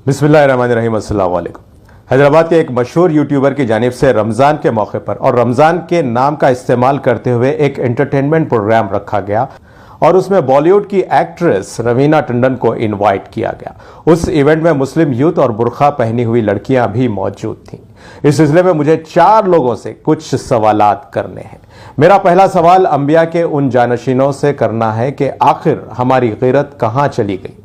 बिस्मिल्लाहिर्रहमानिर्रहीम। अस्सलाम वालेकुम। हैदराबाद के एक मशहूर यूट्यूबर की जानिब से रमज़ान के मौके पर और रमज़ान के नाम का इस्तेमाल करते हुए एक एंटरटेनमेंट प्रोग्राम रखा गया और उसमें बॉलीवुड की एक्ट्रेस रवीना टंडन को इनवाइट किया गया। उस इवेंट में मुस्लिम यूथ और बुर्का पहनी हुई लड़कियां भी मौजूद थीं। इस सिलसिले में मुझे 4 लोगों से कुछ सवालात करने हैं। मेरा पहला सवाल अंबिया के उन जानशीनों से करना है कि आखिर हमारी गैरत कहाँ चली गई।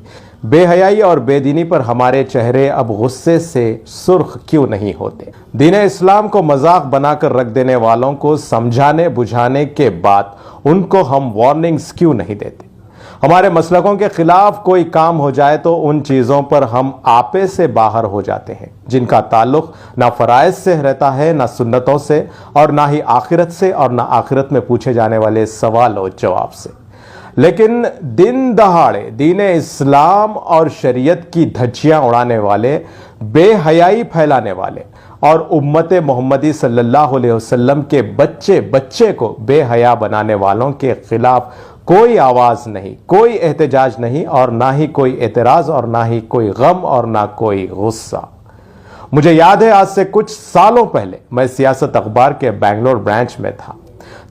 बेहयाई और बेदीनी पर हमारे चेहरे अब गुस्से से सुर्ख क्यों नहीं होते। दीन इस्लाम को मजाक बनाकर रख देने वालों को समझाने बुझाने के बाद उनको हम वार्निंग्स क्यों नहीं देते। हमारे मसलकों के खिलाफ कोई काम हो जाए तो उन चीज़ों पर हम आपे से बाहर हो जाते हैं जिनका ताल्लुक ना फराइज से रहता है, ना सुन्नतों से, और ना ही आखिरत से, और ना आखिरत में पूछे जाने वाले सवाल और जवाब से। लेकिन दिन दहाड़े दीन इस्लाम और शरीयत की धज्जियां उड़ाने वाले, बेहयाई फैलाने वाले और उम्मत मोहम्मदी सल्लल्लाहु अलैहि वसल्लम के बच्चे बच्चे को बेहया बनाने वालों के खिलाफ कोई आवाज नहीं, कोई एहतजाज नहीं, और ना ही कोई एतराज, और ना ही कोई गम, और ना कोई गुस्सा। मुझे याद है आज से कुछ सालों पहले मैं सियासत अखबार के बेंगलोर ब्रांच में था।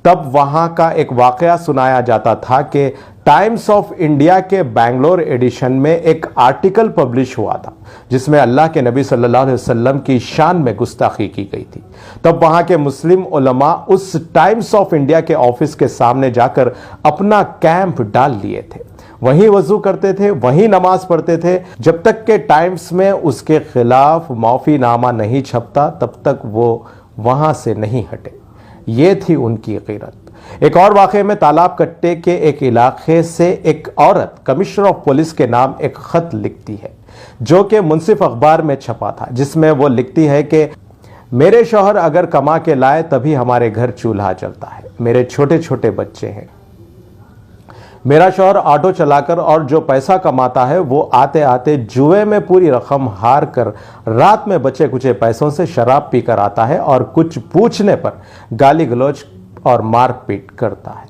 तब वहां का एक वाकया सुनाया जाता था कि टाइम्स ऑफ इंडिया के बेंगलोर एडिशन में एक आर्टिकल पब्लिश हुआ था जिसमें अल्लाह के नबी सल्लल्लाहु अलैहि वसल्लम की शान में गुस्ताखी की गई थी। तब वहां के मुस्लिम उलमा उस टाइम्स ऑफ इंडिया के ऑफिस के सामने जाकर अपना कैंप डाल लिए थे। वहीं वजू करते थे, वहीं नमाज पढ़ते थे। जब तक के टाइम्स में उसके खिलाफ माफीनामा नहीं छपता तब तक वो वहां से नहीं हटे। ये थी उनकी गैरत। एक और वाक़े में तालाब कट्टे के एक इलाके से एक औरत कमिश्नर ऑफ पुलिस के नाम एक खत लिखती है जो कि मुंसिफ अखबार में छपा था, जिसमें वो लिखती है कि मेरे शौहर अगर कमा के लाए तभी हमारे घर चूल्हा जलता है। मेरे छोटे छोटे बच्चे हैं। मेरा शौहर ऑटो चलाकर और जो पैसा कमाता है वो आते आते जुए में पूरी रकम हार कर रात में बचे कुचे पैसों से शराब पीकर आता है और कुछ पूछने पर गाली गलौज और मारपीट करता है।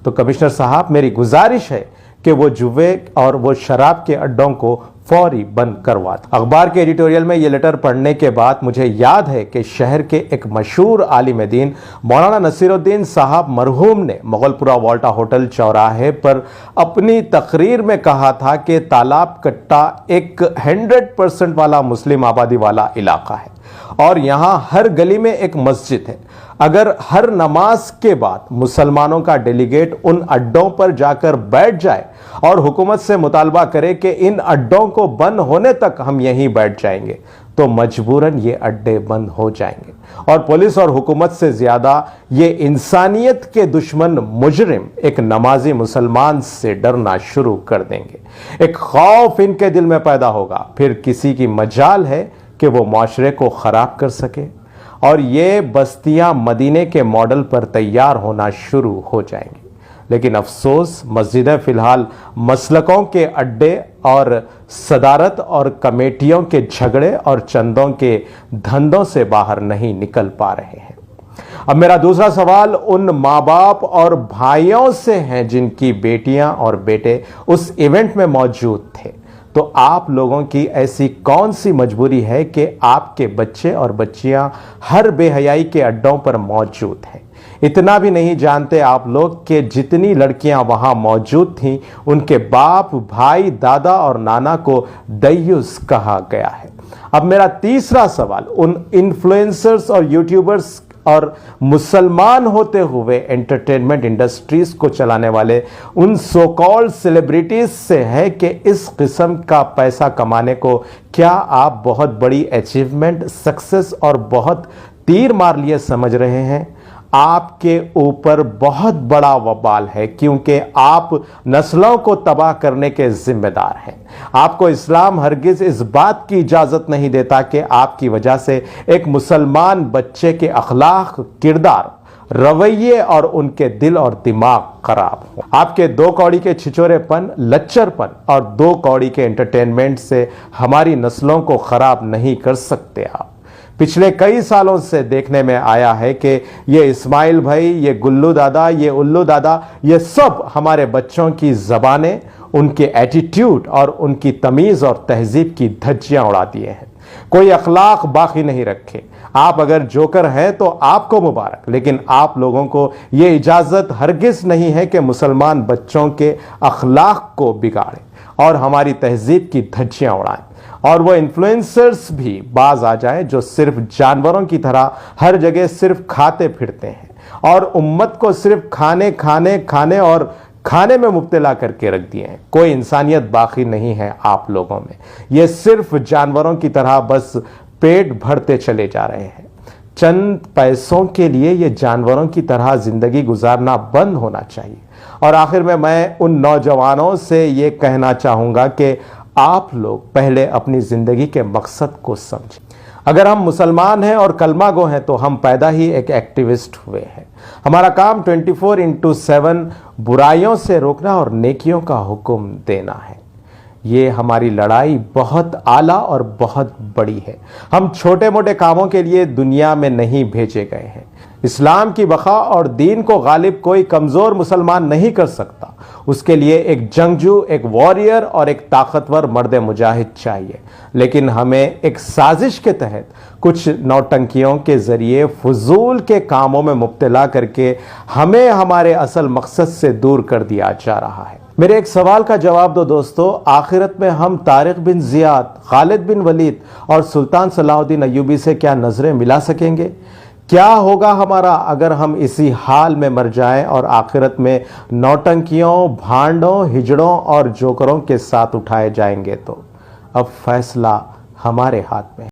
तो कमिश्नर साहब, मेरी गुजारिश है कि वो जुए और वो शराब के अड्डों को फौरी बंद करवा दें। अखबार के एडिटोरियल में ये लेटर पढ़ने के बाद मुझे याद है कि शहर के एक मशहूर आलिम दीन मौलाना नसीरुद्दीन साहब मरहूम ने मुगलपुरा वॉल्टा होटल चौराहे पर अपनी तकरीर में कहा था कि तालाब कट्टा एक 100% वाला मुस्लिम आबादी वाला इलाका है और यहाँ हर गली में एक मस्जिद है। अगर हर नमाज के बाद मुसलमानों का डेलीगेट उन अड्डों पर जाकर बैठ जाए और हुकूमत से मुतालबा करे कि इन अड्डों को बंद होने तक हम यहीं बैठ जाएंगे, तो मजबूरन ये अड्डे बंद हो जाएंगे और पुलिस और हुकूमत से ज्यादा ये इंसानियत के दुश्मन मुजरिम एक नमाजी मुसलमान से डरना शुरू कर देंगे। एक खौफ इनके दिल में पैदा होगा, फिर किसी की मजाल है कि वो माशरे को खराब कर सके और ये बस्तियां मदीने के मॉडल पर तैयार होना शुरू हो जाएंगी। लेकिन अफसोस, मस्जिदें फिलहाल मसलकों के अड्डे और सदारत और कमेटियों के झगड़े और चंदों के धंधों से बाहर नहीं निकल पा रहे हैं। अब मेरा दूसरा सवाल उन माँ बाप और भाइयों से है जिनकी बेटियां और बेटे उस इवेंट में मौजूद थे। तो आप लोगों की ऐसी कौन सी मजबूरी है कि आपके बच्चे और बच्चियां हर बेहयाई के अड्डों पर मौजूद हैं। इतना भी नहीं जानते आप लोग कि जितनी लड़कियां वहां मौजूद थीं उनके बाप, भाई, दादा और नाना को दय्युस कहा गया है। अब मेरा तीसरा सवाल उन इन्फ्लुएंसर्स और यूट्यूबर्स और मुसलमान होते हुए एंटरटेनमेंट इंडस्ट्रीज को चलाने वाले उन सो कॉल्ड सेलिब्रिटीज से है कि इस किस्म का पैसा कमाने को क्या आप बहुत बड़ी अचीवमेंट, सक्सेस और बहुत तीर मार लिए समझ रहे हैं। आपके ऊपर बहुत बड़ा वबाल है क्योंकि आप नस्लों को तबाह करने के जिम्मेदार हैं। आपको इस्लाम हरगिज इस बात की इजाजत नहीं देता कि आपकी वजह से एक मुसलमान बच्चे के अखलाक, किरदार, रवैये और उनके दिल और दिमाग खराब हो। आपके 2 कौड़ी के छिछोरेपन, लच्चरपन और 2 कौड़ी के एंटरटेनमेंट से हमारी नस्लों को खराब नहीं कर सकते आप। पिछले कई सालों से देखने में आया है कि ये इस्माइल भाई, ये गुल्लू दादा, ये उल्लू दादा, ये सब हमारे बच्चों की जबानें उनके एटीट्यूड और उनकी तमीज़ और तहजीब की धज्जियां उड़ा दिए हैं। कोई अखलाक बाकी नहीं रखे। आप अगर जोकर हैं तो आपको मुबारक, लेकिन आप लोगों को ये इजाज़त हरगिज़ नहीं है कि मुसलमान बच्चों के अखलाक को बिगाड़ें और हमारी तहजीब की धज्जियां उड़ाएं, और वो इन्फ्लुएंसर्स भी बाज आ जाएं जो सिर्फ जानवरों की तरह हर जगह सिर्फ खाते फिरते हैं और उम्मत को सिर्फ खाने और खाने में मुब्तला करके रख दिए हैं। कोई इंसानियत बाकी नहीं है आप लोगों में। ये सिर्फ जानवरों की तरह बस पेट भरते चले जा रहे हैं। चंद पैसों के लिए ये जानवरों की तरह जिंदगी गुजारना बंद होना चाहिए। और आखिर में मैं उन नौजवानों से ये कहना चाहूँगा कि आप लोग पहले अपनी ज़िंदगी के मकसद को समझें। अगर हम मुसलमान हैं और कलमा गो हैं तो हम पैदा ही एक एक्टिविस्ट हुए हैं। हमारा काम 24/7 बुराइयों से रोकना और नेकियों का हुक्म देना है। ये हमारी लड़ाई बहुत आला और बहुत बड़ी है। हम छोटे मोटे कामों के लिए दुनिया में नहीं भेजे गए हैं। इस्लाम की बका और दीन को गालिब कोई कमज़ोर मुसलमान नहीं कर सकता। उसके लिए एक जंगजू, एक वॉरियर और एक ताकतवर मर्द मुजाहिद चाहिए। लेकिन हमें एक साजिश के तहत कुछ नौटंकियों के ज़रिए फजूल के कामों में मुब्तला करके हमें हमारे असल मकसद से दूर कर दिया जा रहा है। मेरे एक सवाल का जवाब दो दोस्तों, आखिरत में हम तारिक बिन ज़ियाद, खालिद बिन वलीद और सुल्तान सलाहुद्दीन अय्यूबी से क्या नज़रें मिला सकेंगे? क्या होगा हमारा अगर हम इसी हाल में मर जाएं और आखिरत में नौटंकियों, भांडों, हिजड़ों और जोकरों के साथ उठाए जाएंगे? तो अब फैसला हमारे हाथ में है।